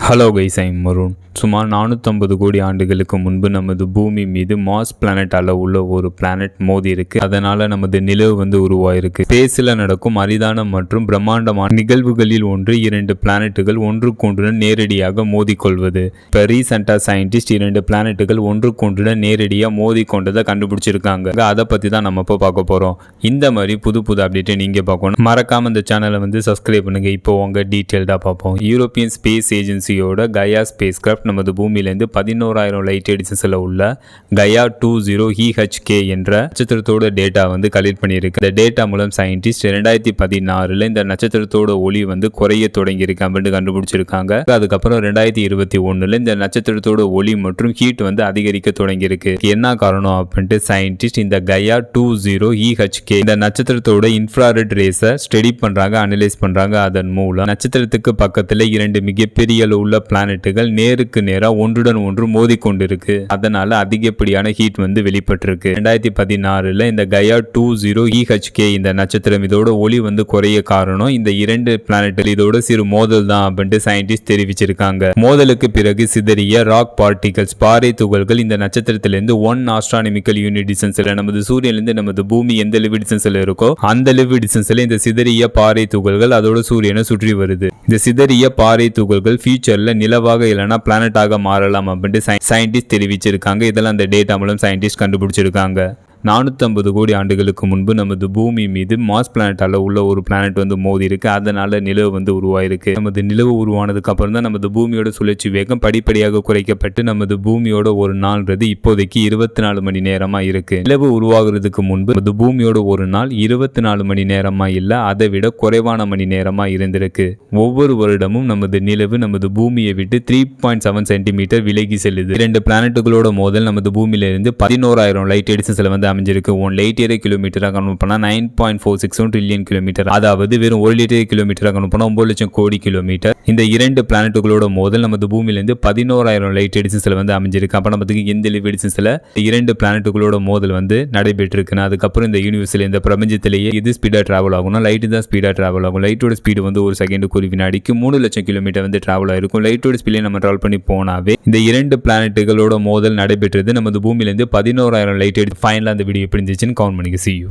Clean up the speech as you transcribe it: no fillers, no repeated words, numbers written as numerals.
Hello guys, I'm மருண். சுமார் 450 கோடி ஆண்டுகளுக்கு முன்பு நமது பூமி மீது மார்ஸ் பிளானட்டால உள்ள ஒரு பிளானட் மோதி இருக்கு. அதனால நமது நிலவு உருவாயிருக்கு. ஸ்பேஸ்ல நடக்கும் அரிதான மற்றும் பிரம்மாண்டமான நிகழ்வுகளில் ஒன்று 2 பிளானட்டுகள் ஒன்றுக்கொன்றுடன் நேரடியாக மோதிக்கொள்வது. இப்ப ரீசெண்டா சயின்டிஸ்ட் 2 பிளானட்டுகள் ஒன்றுக்கொன்றுடன் நேரடியாக மோதி கொண்டதை கண்டுபிடிச்சிருக்காங்க. அதை பத்தி தான் நம்ம இப்போ பார்க்க போறோம். இந்த மாதிரி புது அப்டேட்டை நீங்க பார்க்கணும். மறக்காம இந்த சேனலை சப்ஸ்கிரைப் பண்ணுங்க. இப்போ உங்க டீட்டெயில்டா பார்ப்போம். யூரோப்பியன் ஸ்பேஸ் ஏஜென்சியோட கயா ஸ்பேஸ் கிராஃப்ட் நமது பூமியிலிருந்து 11,000 லைட் எடிஷன்ஸ்ல உள்ள கயா 20 EHK என்ற நட்சத்திரத்தோட டேட்டா கலெக்ட் பண்ணியிருக்கு. இந்த டேட்டா மூலம் சயின்டிஸ்ட் 2016 இந்த நட்சத்திரத்தோட ஒளி குறைய தொடங்கி இருக்கு அப்படின்னு கண்டுபிடிச்சிருக்காங்க. அதுக்கப்புறம் 2021 இந்த நட்சத்திரத்தோட ஒளி மற்றும் ஹீட் அதிகரிக்க தொடங்கி இருக்கு. என்ன காரணம் அப்படின்ட்டு சயின்டிஸ்ட் இந்த கயா 20 EHK இந்த நட்சத்திரத்தோட இன்ஃப்ராரெட் ரேஸ ஸ்டடி பண்றாங்க, அனலைஸ் பண்றாங்க. அதன் மூலம் நட்சத்திரத்துக்கு பக்கத்துல 2 மிகப்பெரிய உள்ள பிளானட்டுகள் நேருக்கு நேரா ஒன்றுடன் ஒன்று மோதி கொண்டிருக்கு. அதனால அதிகப்படியான ஹீட் வெளிப்பட்டிருக்கு. 2016 இந்த கயா 20 EHK இந்த நட்சத்திரம் இதோட ஒளி குறைய காரணம் இந்த 2 பிளானட்டுகள் இதோட சிறு மோதல் தான் அப்படின்ட்டு சயின்டிஸ்ட் தெரிவிச்சிருக்காங்க. மோதலுக்கு பிறகு சிதறிய ராக் பார்ட்டிகல்ஸ் பாறை துகள்கள் இந்த நட்சத்திரத்திலிருந்து 1 ஆஸ்ட்ரானமிக்கல் யூனிட் டிஸ்டன்ஸ்ல நமது சூரியனிலிருந்து நமது பூமி எந்த லிவ் டிஸ்டன்ஸ்ல இருக்கோ அந்த லிவ் டிஸ்டன்ஸ்ல இந்த சிதறிய பாறை துகள்கள் அதோட சூரியனை சுற்றி வருது. இந்த சிதறிய பாறை துகள்கள் ஃபியூச்சர்ல நிலவாக இல்லைனா பிளானட்டாக மாறலாம் அப்படின்ட்டு சயின்டிஸ்ட் தெரிவிச்சிருக்காங்க. இதெல்லாம் அந்த டேட்டா மூலம் சயின்டிஸ்ட் கண்டுபிடிச்சிருக்காங்க. 450 கோடி ஆண்டுகளுக்கு முன்பு நமது பூமி மீது மார்ஸ் பிளானட்டால உள்ள ஒரு பிளானட் மோதி இருக்கு. அதனால நிலவு உருவாயிருக்கு. நமது நிலவு உருவானதுக்கு அப்புறம் தான் நமது பூமியோட சுழற்சி வேகம் படிப்படியாக குறைக்கப்பட்டு நமது பூமியோட ஒரு நாள்ன்றது இப்போதைக்கு 24 மணி நேரமா இருக்கு. நிலவு உருவாகிறதுக்கு முன்பு நமது பூமியோட ஒரு நாள் 24 மணி நேரமா இல்ல, அதை விட குறைவான மணி நேரமா இருந்திருக்கு. ஒவ்வொரு வருடமும் நமது நிலவு நமது பூமியை விட்டு 3.7 சென்டிமீட்டர் விலகி செல்லுது. 2 பிளானட்டுகளோட மோதல் நமது பூமியில இருந்து 11,000 லைட் எடிஷன்ஸ்ல அமைஞ்சிருக்கு. 1 லைட் இயர் கிலோமீட்டரா கன்வெர்ட் பண்ணா 9.461 ட்ரில்லியன் கிலோமீட்டர், அதாவது வெறும் 1 லைட் இயர் கிலோமீட்டரா கன்வெர்ட் பண்ணா 9 லட்சம் கோடி கிலோமீட்டர். இந்த 2 பிளானட்டுகளோட மோதல் நமது பூமியிலிருந்து 11,000 லைட் எடிஷன்ஸ்ல அமைஞ்சிருக்கு. அப்ப நமக்கு எந்த லிவ் எடிஷன்ஸ்ல 2 பிளானட்டுகளோட மோதல் நடைபெற்றிருக்குன்னா அதுக்கப்புறம் இந்த யூனிவர்ஸ்ல இந்த பிரபஞ்சத்திலேயே இது ஸ்பீடா டிராவல் ஆகும்னா லைட் தான் ஸ்பீடா டிராவல் ஆகும். லைட்டோட ஸ்பீடு ஒரு செகண்டுக்கு ஒரு வினாடிக்கு 3 லட்சம் கிலோமீட்டர் டிராவல் ஆயிருக்கும். லைட்டோட ஸ்பீட்ல நம்ம டிராவல் பண்ணி போனாவே இந்த 2 பிளானட்டுகளோட மோதல் நடைபெற்றது நமது பூமியிலிருந்து 11,000 லைட் எடி. ஃபைனலா அந்த வீடியோ எப்படி இருந்துச்சுன்னு கமெண்ட் பண்ணுங்க. See you.